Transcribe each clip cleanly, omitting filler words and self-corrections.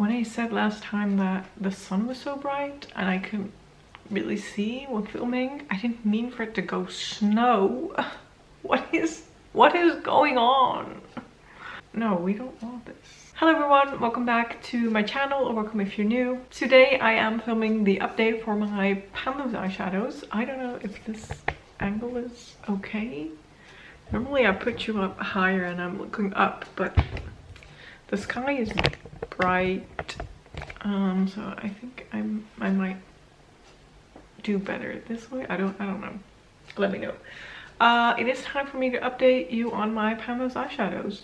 when I said last time that the sun was so bright and I couldn't really see when filming, I didn't mean for it to go snow. What is going on? No, we don't want this. Hello everyone, welcome back to my channel, or welcome if you're new. Today I am filming the update for my Pando's eyeshadows. I don't know if this angle is okay. Normally I put you up higher and I'm looking up, but the sky is bright, so I think I might do better this way. I don't know. Let me know. It is time for me to update you on my Pando's eyeshadows.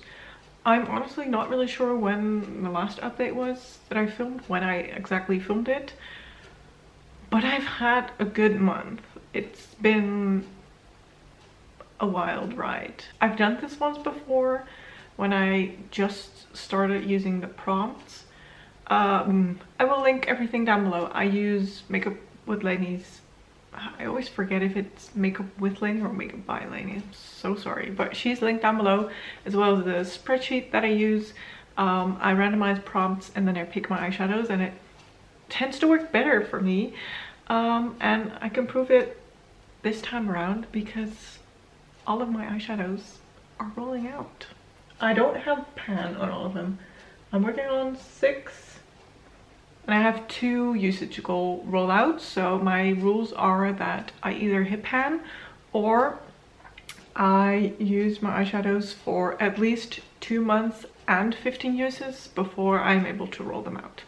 I'm honestly not really sure when the last update was that I filmed, when I exactly filmed it, but I've had a good month. It's been a wild ride. I've done this once before when I just started using the prompts. I will link everything down below. I use Makeup with Laney's. I always forget if it's Makeup with Laney or Makeup by Laney. I'm so sorry, but she's linked down below, as well as the spreadsheet that I use. I randomize prompts and then I pick my eyeshadows, and it tends to work better for me. And I can prove it this time around because all of my eyeshadows are rolling out. I don't have pan on all of them. I'm working on 6, and I have 2 usage goal rollouts. So my rules are that I either hit pan or I use my eyeshadows for at least 2 months and 15 uses before I'm able to roll them out.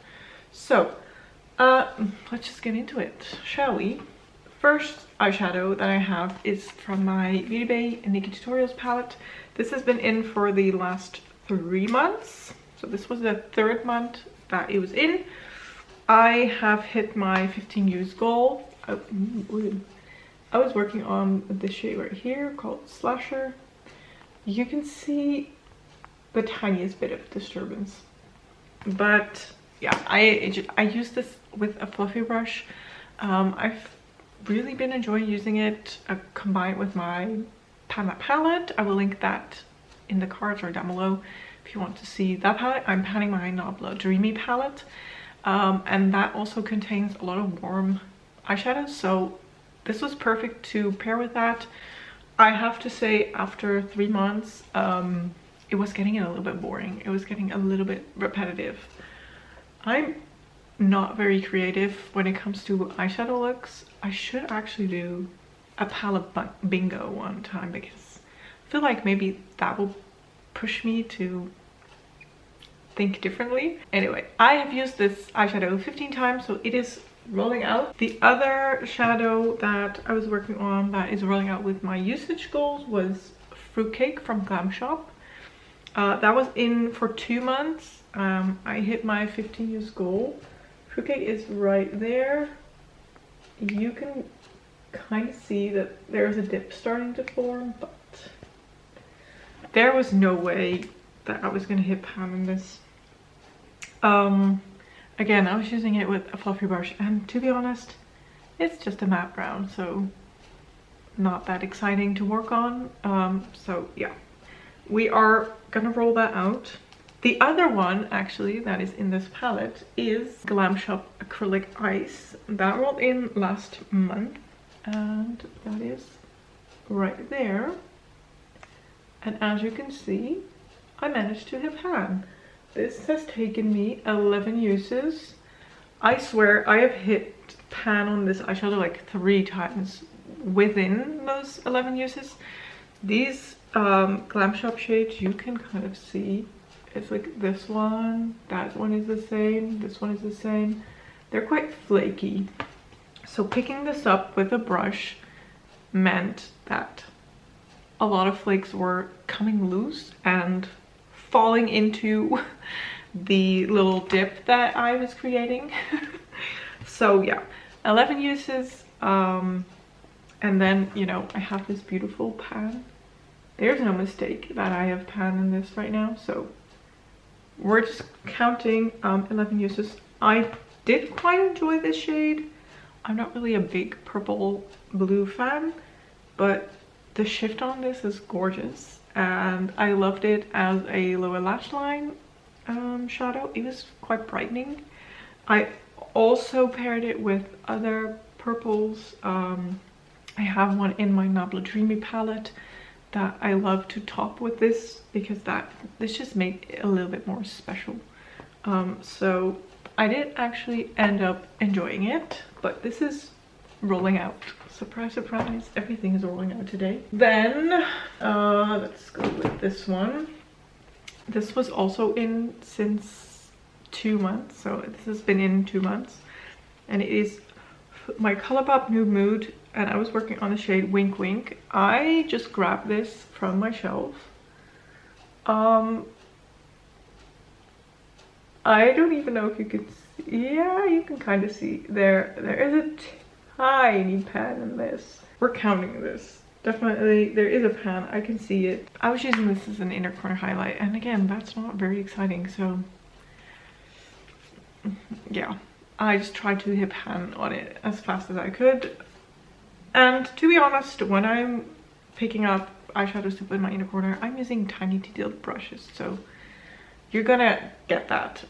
So let's just get into it, shall we? First eyeshadow that I have is from my Beauty Bay Naked Tutorials palette. This has been in for the last 3 months. So this was the 3rd month that it was in. I have hit my 15 use goal. I was working on this shade right here called Slasher. You can see the tiniest bit of disturbance. But yeah, I use this with a fluffy brush. I've really been enjoying using it combined with my Pan palette. I will link that in the cards or down below if you want to see that palette. I'm panning my Nabla Dreamy palette, and that also contains a lot of warm eyeshadows, so this was perfect to pair with that. I have to say, after 3 months, it was getting a little bit boring. It was getting a little bit repetitive. I'm not very creative when it comes to eyeshadow looks. I should actually do a palette bingo one time, because I feel like maybe that will push me to think differently. Anyway, I have used this eyeshadow 15 times, so it is rolling out. The other shadow that I was working on that is rolling out with my usage goals was Fruitcake from Glam Shop. That was in for 2 months. I hit my 15 use goal. Fruitcake is right there. You can kind of see that there's a dip starting to form, but there was no way that I was gonna hit pan in this. Again, I was using it with a fluffy brush, and to be honest, it's just a matte brown, so not that exciting to work on. So yeah, we are gonna roll that out. The other one actually that is in this palette is Glam Shop Acrylic Ice. That rolled in last month, and that is right there. And as you can see, I managed to hit pan. This has taken me 11 uses. I swear I have hit pan on this eyeshadow like 3 times within those 11 uses. These Glam Shop shades, you can kind of see. It's like this one, that one is the same, this one is the same. They're quite flaky. So picking this up with a brush meant that a lot of flakes were coming loose and falling into the little dip that I was creating. So yeah, 11 uses, and then, you know, I have this beautiful pan. There's no mistake that I have pan in this right now, so we're just counting 11 uses. I did quite enjoy this shade. I'm not really a big purple blue fan, but the shift on this is gorgeous, and I loved it as a lower lash line. shadow. It was quite brightening. I also paired it with other purples. I have one in my Nabla Dreamy palette that I love to top with this because this just made it a little bit more special. So I did actually end up enjoying it, but this is rolling out. Surprise, surprise, everything is rolling out today. Then let's go with this one. This was also in since 2 months, so this has been in 2 months, and it is my Colourpop Nude Mood, and I was working on the shade Wink Wink. I just grabbed this from my shelf. I don't even know if you can see. Yeah, you can kind of see there is a tiny pan in this. We're counting this. Definitely there is a pan. I can see it. I was using this as an inner corner highlight, and again, that's not very exciting, so yeah, I just tried to hit pan on it as fast as I could. And to be honest, when I'm picking up eyeshadows to put in my inner corner, I'm using tiny detailed brushes, so you're gonna get that.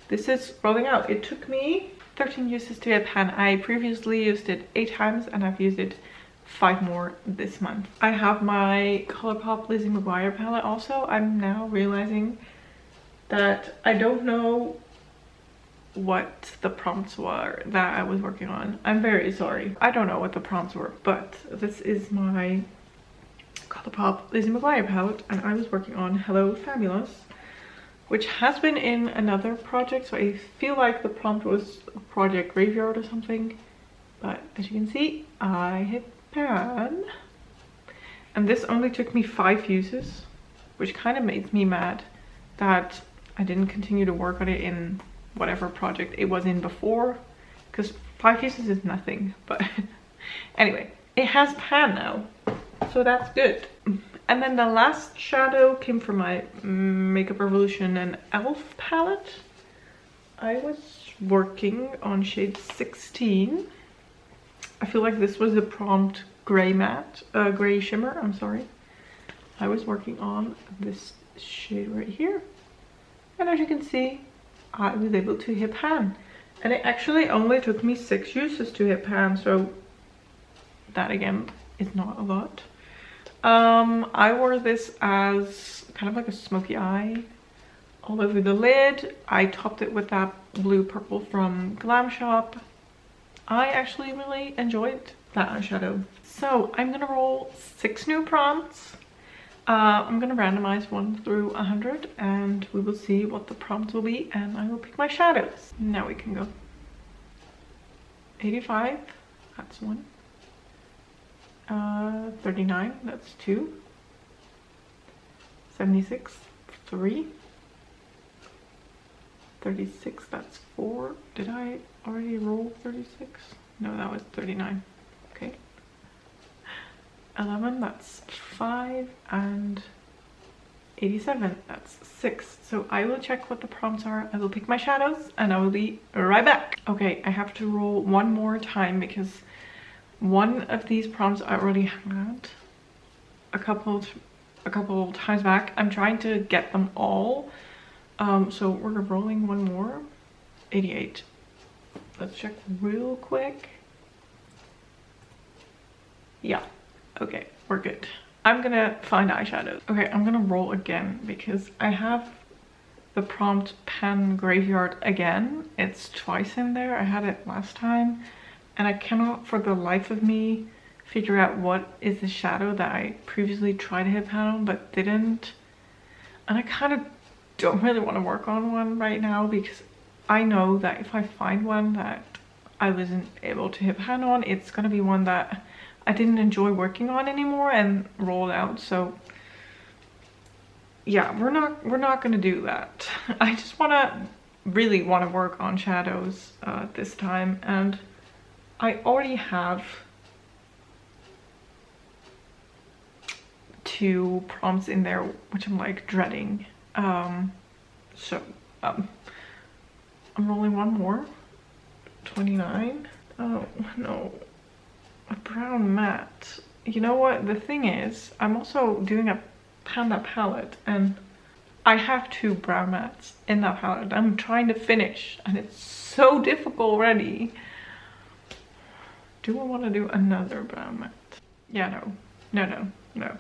This is rolling out. It took me 13 uses to hit pan. I previously used it 8 times, and I've used it 5 more this month. I have my Colourpop Lizzie McGuire palette also. I'm now realizing that I don't know what the prompts were that I was working on. I'm very sorry. I don't know what the prompts were, but this is my Colourpop Lizzie McGuire palette, and I was working on Hello Fabulous, which has been in another project, so I feel like the prompt was Project Graveyard or something. But as you can see, I hit pan, and this only took me 5 uses, which kind of makes me mad that I didn't continue to work on it in whatever project it was in before, because 5 uses is nothing. But anyway, it has pan now, so that's good. And then the last shadow came from my Makeup Revolution and Elf palette. I was working on shade 16. I feel like this was the prompt gray matte, gray shimmer, I'm sorry. I was working on this shade right here. And as you can see, I was able to hit pan. And it actually only took me 6 uses to hit pan, so that again is not a lot. I wore this as kind of like a smoky eye all over the lid. I topped it with that blue purple from Glam Shop. I actually really enjoyed that eyeshadow. So I'm gonna roll 6 new prompts. I'm gonna randomize 1 through 100, and we will see what the prompts will be, and I will pick my shadows. Now we can go. 85, that's 1. 39, that's 2. 76, 3. 36, that's 4. Did I already roll 36? No, that was 39. Okay. 11, that's 5, and 87, that's 6. So I will check what the prompts are. I will pick my shadows, and I will be right back. Okay, I have to roll 1 more time because one of these prompts I already had a couple times back. I'm trying to get them all. So we're rolling 1 more. 88. Let's check real quick. Yeah. Okay, we're good. I'm gonna find eyeshadows. Okay, I'm gonna roll again because I have the prompt Pan Graveyard again. It's twice in there. I had it last time, and I cannot for the life of me figure out what is the shadow that I previously tried to hit pan on but didn't. And I kind of don't really want to work on one right now because I know that if I find one that I wasn't able to hit pan on, it's gonna be one that I didn't enjoy working on anymore and roll out. So yeah, we're not gonna do that. I just really want to work on shadows this time, and I already have 2 prompts in there which I'm like dreading. I'm rolling 1 more. 29. Oh no, a brown matte. You know what the thing is, I'm also doing a Panda palette, and I have 2 brown mats in that palette I'm trying to finish, and it's so difficult already. Do I want to do another brown mat? Yeah, no.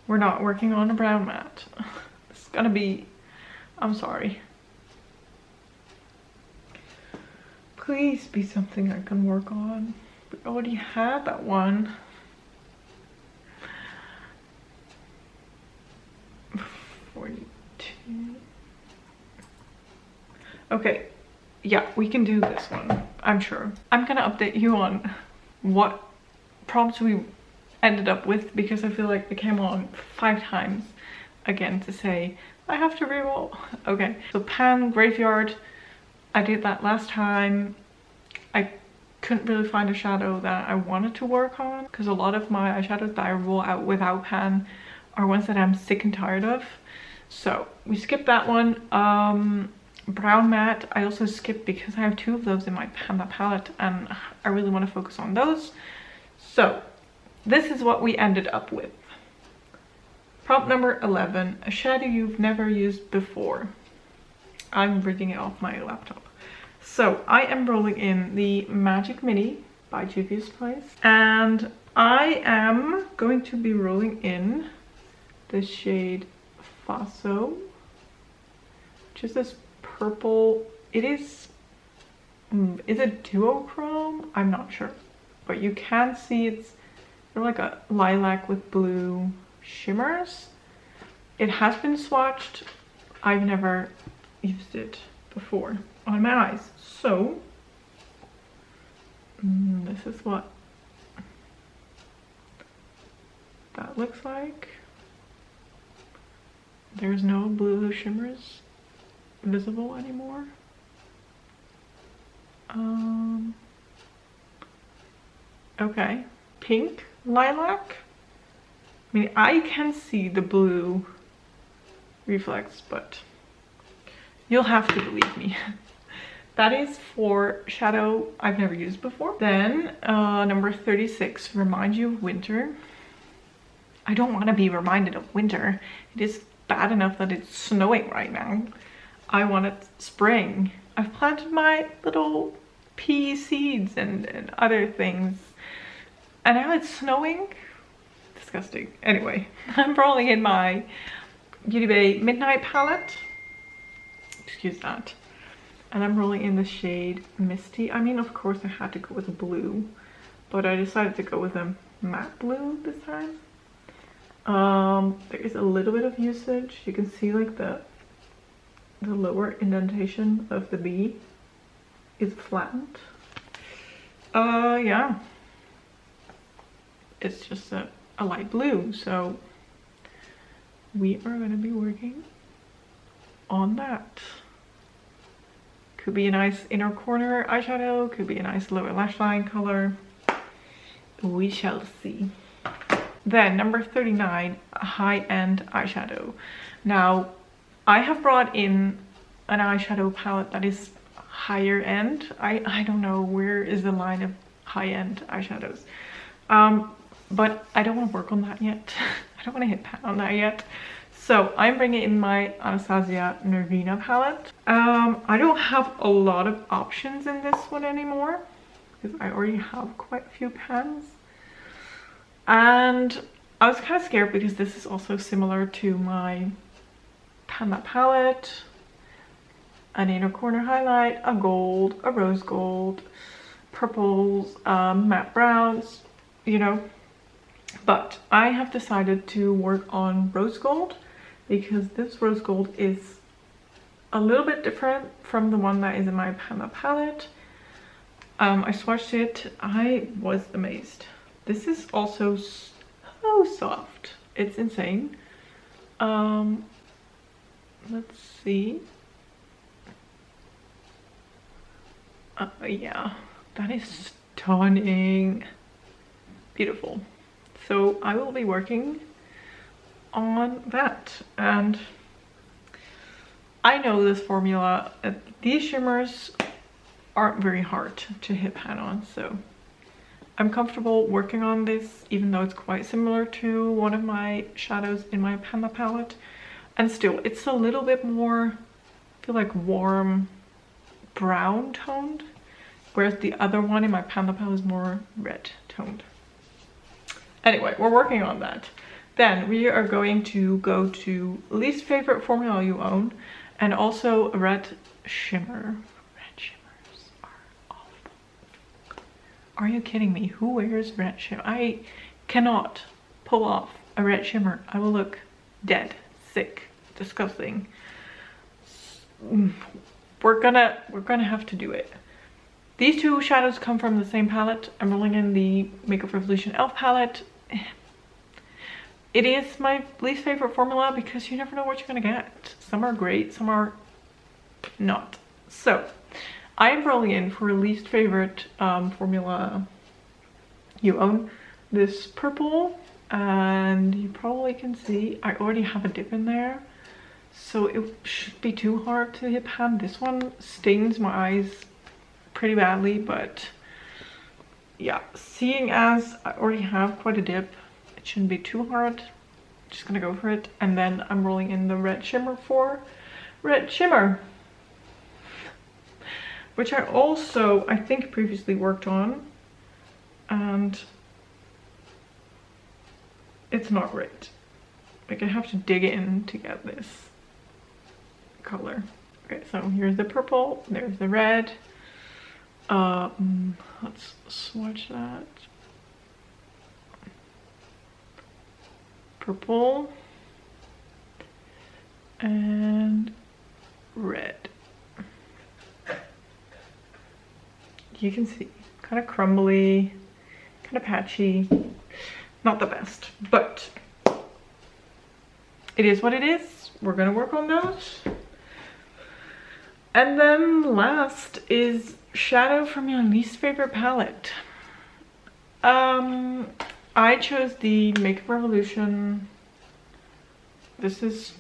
We're not working on a brown mat. It's gonna be, I'm sorry. Please be something I can work on. We already had that one. Okay, yeah, we can do this one, I'm sure. I'm gonna update you on what prompts we ended up with, because I feel like they came on 5 times again to say, I have to reroll. Okay, so pan graveyard, I did that last time. I couldn't really find a shadow that I wanted to work on, because a lot of my eyeshadows that I roll out without pan are ones that I'm sick and tired of. So we skipped that one. Brown matte I also skipped because I have 2 of those in my Panda palette and I really want to focus on those. So this is what we ended up with. Prompt number 11, a shadow you've never used before. I'm reading it off my laptop. So I am rolling in the Magic Mini by Juvia's Place, and I am going to be rolling in the shade Faso, which is this purple. It is it duochrome? I'm not sure, but you can see it's like a lilac with blue shimmers. It has been swatched. I've never used it before on my eyes, so this is what that looks like. There's no blue shimmers visible anymore. Okay, pink lilac. I mean, I can see the blue reflex, but you'll have to believe me. That is for shadow I've never used before. Then number 36, remind you of winter. I don't want to be reminded of winter. It is bad enough that it's snowing right now. I want it spring. I've planted my little pea seeds and other things, and now it's snowing. Disgusting. Anyway, I'm rolling in my Beauty Bay Midnight palette. Excuse that. And I'm rolling in the shade Misty. I mean, of course I had to go with a blue, but I decided to go with a matte blue this time. There is a little bit of usage. You can see like the lower indentation of the B is flattened. Yeah, it's just a light blue, so we are going to be working on that. Could be a nice inner corner eyeshadow, could be a nice lower lash line color. We shall see. Then number 39, a high-end eyeshadow. Now, I have brought in an eyeshadow palette that is higher end. I don't know where is the line of high-end eyeshadows. But I don't want to work on that yet. I don't want to hit pan on that yet. So I'm bringing in my Anastasia Nervina palette. I don't have a lot of options in this one anymore because I already have quite a few pans. And I was kind of scared because this is also similar to my Panda palette. An inner corner highlight, a gold, a rose gold, purples, matte browns, you know. But I have decided to work on rose gold because this rose gold is a little bit different from the one that is in my Panda palette. I swatched it. I was amazed. This is also so soft. It's insane. Let's see. Yeah, that is stunning. Beautiful. So I will be working on that, and I know this formula. These shimmers aren't very hard to hit pan on, so I'm comfortable working on this, even though it's quite similar to one of my shadows in my Panda palette. And still, it's a little bit more, I feel like, warm brown toned, whereas the other one in my Panda palette is more red toned. Anyway, we're working on that. Then we are going to go to least favorite formula you own, and also a red shimmer. Red shimmers are awful. Are you kidding me? Who wears red shimmer? I cannot pull off a red shimmer. I will look dead, sick, disgusting. We're gonna have to do it. These two shadows come from the same palette. I'm rolling in the Makeup Revolution e.l.f. palette. It is my least favorite formula because you never know what you're gonna get. Some are great, some are not. So I am rolling in for least favorite formula you own. This purple, and you probably can see I already have a dip in there, so it should be too hard to hit pan. This one stings my eyes pretty badly, but yeah, seeing as I already have quite a dip, it shouldn't be too hard. Just gonna go for it. And then I'm rolling in the red shimmer for red shimmer, which I also, I think, previously worked on, and it's not great. Like, I have to dig in to get this color. Okay, so here's the purple, there's the red. Let's swatch that. Purple and red. You can see, kind of crumbly, kind of patchy, not the best, but it is what it is. We're gonna work on those. And then last is shadow from your least favorite palette. I chose the Makeup Revolution. This is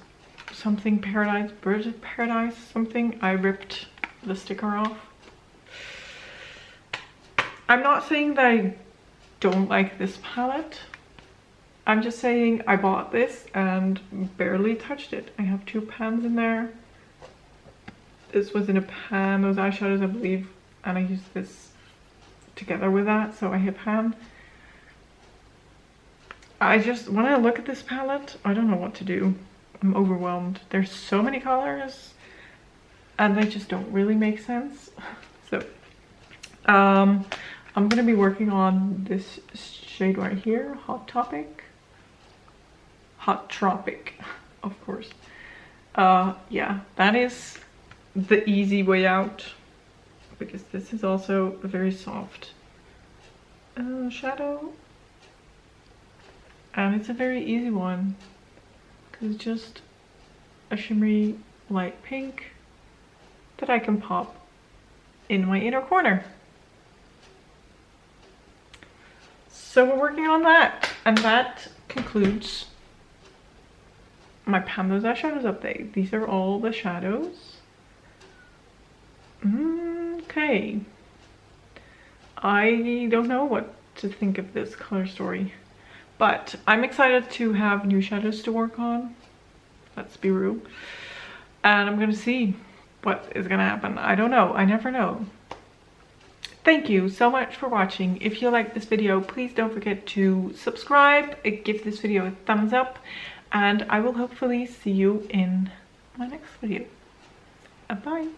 something Paradise, Birds of Paradise, something. I ripped the sticker off. I'm not saying that I don't like this palette. I'm just saying I bought this and barely touched it. I have 2 pans in there. This was in a pan, those eyeshadows, I believe, and I used this together with that, so I hit pan. When I look at this palette, I don't know what to do. I'm overwhelmed. There's so many colors and they just don't really make sense. So I'm gonna be working on this shade right here, Hot Tropic, of course. Yeah, that is the easy way out, because this is also a very soft shadow, and it's a very easy one because it's just a shimmery light pink that I can pop in my inner corner. So we're working on that, and that concludes my Pando's eyeshadows update. These are all the shadows. Okay, I don't know what to think of this color story, but I'm excited to have new shadows to work on. Let's be real. And I'm gonna see what is gonna happen. I don't know, I never know. Thank you so much for watching. If you like this video, please don't forget to subscribe, give this video a thumbs up, and I will hopefully see you in my next video. Bye.